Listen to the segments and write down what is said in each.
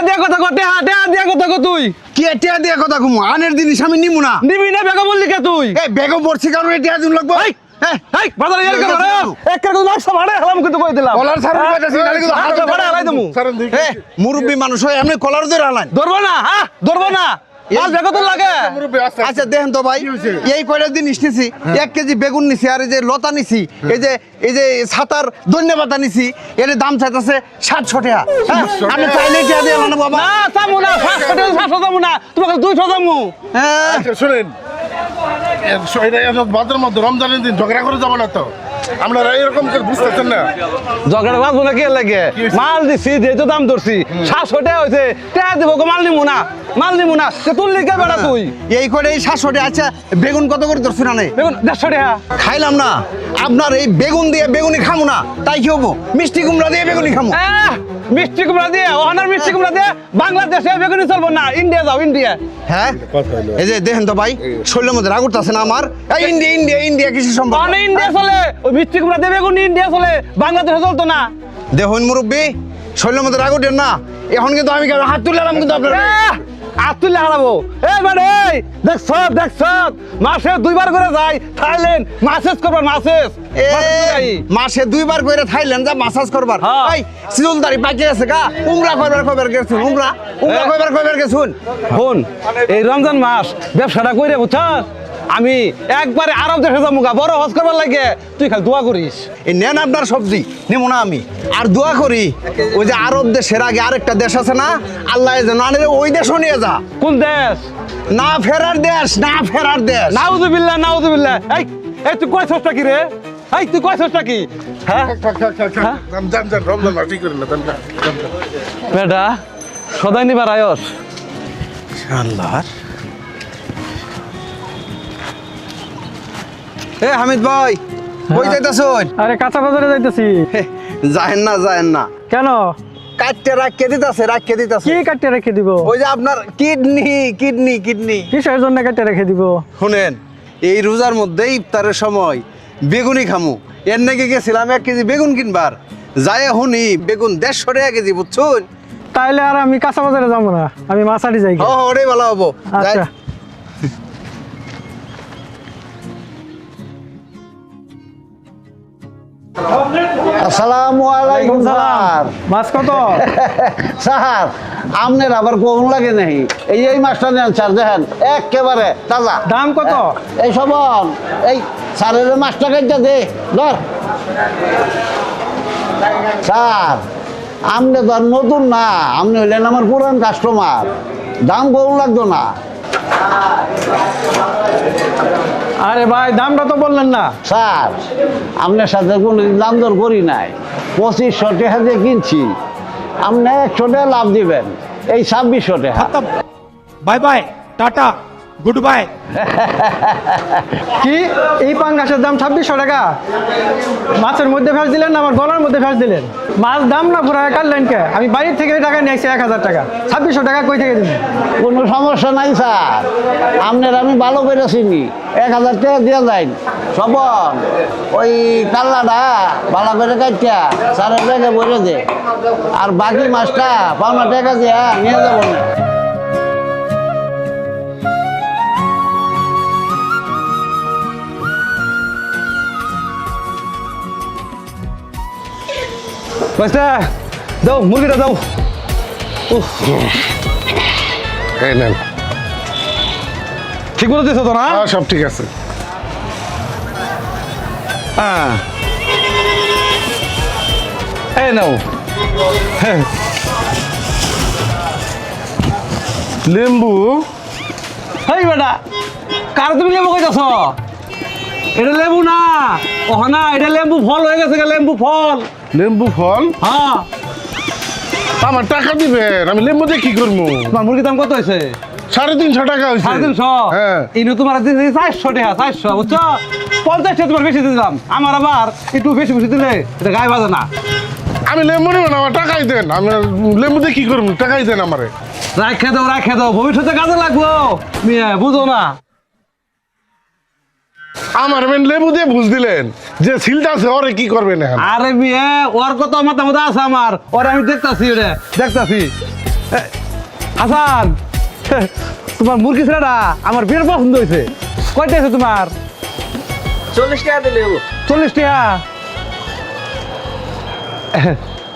দিয়া কথা কো টেহা দিয়া কথা কো তুই কি টিয়া দিয়া কথা কম আনের জিনিস আমি নিমু না নিবি না বেগম বললি কে তুই এই বেগম পড়ছি কারণে টিয়া দিন লাগবো এই বাজারে এর কেন রে এক করে না সবারে হলাম কিন্তু কই দিলাম কলার ছাড়ুন কইতাছি নালে কিন্তু হাত ধরে হালাই দেবো মুরব্বি মানুষ হয় এমনি কলার ধরে হালান ধরবো না হ্যাঁ ধরবো না মাল বেগম তো লাগে আচ্ছা দেখেন তো ভাই এই কয়টা দিন নিছি 1 কেজি বেগুন নিছি আর এই যে লতা নিছি এই যে ছাতার ধন্যবাদ নিছি এর দাম চাইতাছে 700 টাকা আমি চাইলে টিয়া দিয়ে না বাবা না চামু না 700 চামু না তোমাকে 200 চামু হ্যাঁ শুনেন বাজার মধ্যে রমজানের দিন ঝগড়া করে যাবো না তো আমরা এরকম করে বুঝতেছেন না ঝগড়া বাজবো না কি লাগে মাল দিছি যেহেতু দাম ধরছি 700 টাকা হয়েছে টাকা দিব মাল নিমু না তুই লিখে বেড়া তুই এই করে 700 টাকা আচ্ছা বেগুন কত করে ধরছি না দেখুন 150 টাকা খাইলাম না আপনার এই বেগুন দিয়ে বেগুনি খামু না তাই কি হবো মিষ্টি কুমড়া দিয়ে বেগুনি খামু মিষ্টি কুমড়া দিয়ে অনার মিষ্টি কুমড়া দিয়ে বাংলাদেশে বেগুনি চলবো না ইন্ডিয়া যাও ইন্ডিয়া হ্যাঁ এই যে দেখেন তো ভাই শরীরের মধ্যে রাগ উঠতেছে না আমার এই ইন্ডিয়া কিছু সম্ভব মানে ইন্ডিয়া চলে ওই মিষ্টি কুমড়া দিয়ে বেগুনি ইন্ডিয়া চলে বাংলাদেশে চলতো না দেখুন মুরব্বী শরীরের মধ্যে রাগ উঠেন না এখন কিন্তু আমি হাত তুললাম কিন্তু আপনার আতুলে হারাবো মানে দেখছ মাসে 2 বার করে যাই থাইল্যান্ড মাসেজ করবার মাসে 2 বার করে থাইল্যান্ড যা মাসাজ করবার এই সিজলদারি পাকে আছে কা উমরা কয়বার গেছুন উমরা কয়বার গেছুন ফোন এই রমজান মাস ব্যবসাটা কইরে বুঝছস আমি একবারে আরব দেশে যাবো বড় হজ করবার লাগে তুই খালি দোয়া করিস এই নেন আপনার সবজি নেবো না আমি আর দোয়া করি ওই যে আরব দেশের আগে আরেকটা দেশ আছে না আল্লাহ যেন আনে ওই দেশও নিয়ে যা কোন দেশ না ফেরার দেশ নাউজুবিল্লাহ এই তুই কইছসটা কি রে তুই কইছসটা কি হ্যাঁ রমজান মাস ঠিক করে না বেটা সদাই নিবার আয়স আল্লাহর এ হামিদ ভাই কই যাইতাছুন আরে কাঁচা বাজারে যাইতেছি যায়েন না কেন কাটতে রাখকে দিতাছে কি কাটতে রেখে দিব ওই যে আপনার কিডনি কিসের জন্য কাটতে রেখে দিব শুনেন এই রোজার মধ্যে ইফতারের সময় বেগুনি খামু এর নাকি গেছিলাম 1 কেজি বেগুন কিনবার যায় শুনি বেগুন 150 টাকা কেজি বুঝছুন তাইলে আর আমি কাঁচা বাজারে যাবো না আমি মাছাড়ি যাই ওটাই ভালো হবো আচ্ছা আসসালামু আলাইকুম স্যার মাছ কত স্যার আমনের আবার কোন লাগে নাই এই মাছটা নেন স্যার দেখেন একেবারে তাজা দাম কত এই সবন এই স্যারের মাছটা কাটতে দে ধর স্যার আমনে তো আর নতুন না আপনি হইলেন আমার পুরান কাস্টমার দাম কম লাগতো না আরে ভাই দামটা তো বললেন না স্যার আপনার সাথে কোনো দাম দর করি নাই 2500 টাকা দিয়ে কিনছি আপনি 100 টাকা লাভ দিবেন এই 2600 টাকা bye bye tata good bye কি এই পাঙ্গাসের দাম 2600 টাকা মাছের মধ্যে ফেস দিলেন না আমার গলার মধ্যে ফেস দিলেন মাছ দাম না ঘুরায় কাটলেন কে আমি বাইরে থেকে টাকা নিয়ে আসছি 1000 টাকা 2600 টাকা কই থেকে দিবেন কোনো সমস্যা নাই স্যার আপনার আমি ভালো করে চিনি 1000 টাকা দিয়ে যাইন সবন ওই কাল্লাটা ভালো করে কাটিয়া স্যারের জায়গায় বলে দে আর বাকি মাছটা পাওনা টাকা দিয়ে নিয়ে যাবো না বুঝতে দাও মুরগিটা দাও এই নেন ঠিক মতো দিছো তো না সব ঠিক আছে হ্যাঁ এই নাও লেম্বু হেই বেটা কার তুমি লেবু কইতাছ এটা লেবু না না এটা লেবু ফল হয়ে গেছে লেবু ফল লেম্বু ফল হ্যাঁ আমার টাকা দিবেন আমি লেম্বু দিয়ে কি করবো তোমার মুরগির দাম কত হয়েছে 350 টাকা হয়েছে 350 হ্যাঁ ইনু তোমার 400 টাকা 400 বুঝছো 50 টাকা তোমার বেশি দিলাম আমার আবার একটু বেশি দিলে এটা গায়ে বাজে না আমি লেম্বু নেব না আমার টাকাই দেন আমি লেম্বু দিয়ে কি করবো টাকাই দেন আমারে রাখে দাও ভবিষ্যতে কাজে লাগবো মিয়া বুঝো না আমার মেন লেবু দিয়ে বুঝ দিলেন যে সিলটা আছে ওরে কি করবেন এখন আরে মিয়া ওর কত মাথা আছে আমার ওরে আমি দেখতাছি হাসান তোমার মুরগি ছেলেটা আমার বিরাট পছন্দ হয়েছে। কয়টা আছে তোমার? 40 টাকা দিলে 40 টাকা।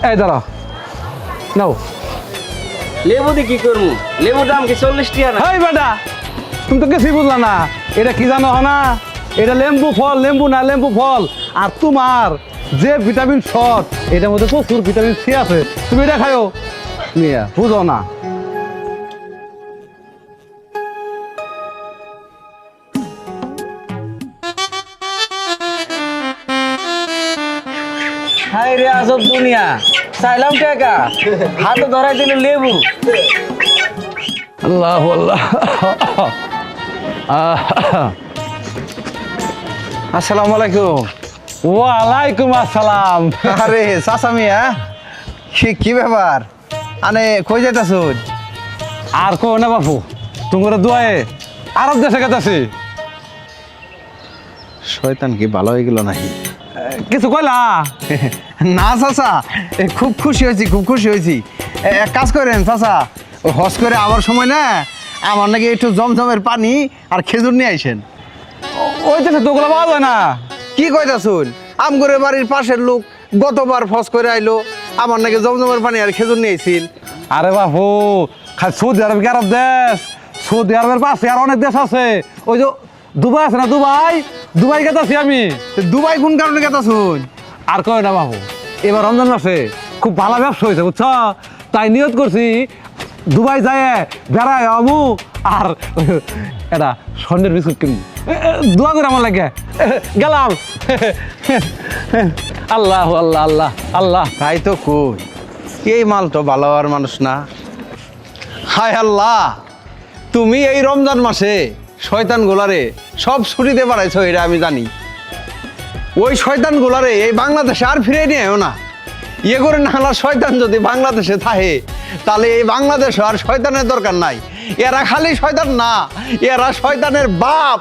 এই দাঁড়াও, নাও। লেবু দিয়ে কি করবো? লেবুর দাম কি 40 টাকা না? হেই বেটা, তুমি তো কিছুই বুঝলা না। এটা কি জানো না? এটা লেম্বু ফল, লেম্বু না লেম্বু ফল। আর তোমার যে ভিটামিন শট, এটার মধ্যে প্রচুর ভিটামিন সি আছে। তুমি এটা খাও, নিয়ে বুঝো না। হাই রে আজব দুনিয়া, চাইলাম টাকা, হাতে ধরাই দিল লেবু। আল্লাহ আল্লাহ। আসসালামু আলাইকুম। ওয়ালাইকুম আসসালাম। আরে চাচা মিয়া, কি ব্যাপার? আনে কই যাইতাছুন? আর কো না বাপু, তোমার দোয়ায়ে আরব দেশে গেছে। শয়তান কি ভালো হয়ে গেল নাকি? কিছু কইলা? না চাচা, খুব খুশি হয়েছি, খুব খুশি হয়েছি। এক কাজ করেন চাচা, হজ করে আবার সময় না আমার নাকি একটু জমজমের পানি আর খেজুর নিয়ে আইসেন। ওই দেশে তো ওগুলো পাওয়া যায় না। কি কইতাছুন? আমগরে বাড়ির পাশের লোক গতবার হজ করে আইলো, আমার নাকি জমজমের পানি আর খেজুর নিয়ে আইছিল। আরে বাপু, খালি সৌদি আরব কি আরব দেশ? সৌদি আরবের পাশে আর অনেক দেশ আছে। ওই যে দুবাই আছে না, দুবাই, দুবাই গেছি আমি। তো দুবাই কোন কারণে গেতাছুন? আর কয় না বাবু, এবার রমজান মাসে খুব ভালো ব্যবসা হয়েছে বুঝছ। তাই নিয়ত করছি দুবাই যায় বেড়ায় আমু আর এটা স্বর্ণের বিস্কুট কিনবো। দোয়া করে আমার লাগে গেলাম। আল্লাহ আল্লাহ আল্লাহ আল্লাহ। তাই তো কই, এই মাল তো ভালো হওয়ার মানুষ না। হায় আল্লাহ, তুমি এই রমজান মাসে শয়তান গোলারে সব ছুটিতে পারাইছো, এটা আমি জানি। ওই শয়তান গোলারে এই বাংলাদেশে আর ফিরে নিয়েও না। ইয়ে করে নাহলা শয়তান যদি বাংলাদেশে থাকে, তাহলে এই বাংলাদেশে আর শয়তানের দরকার নাই। এরা খালি শয়তান না, এরা শয়তানের বাপ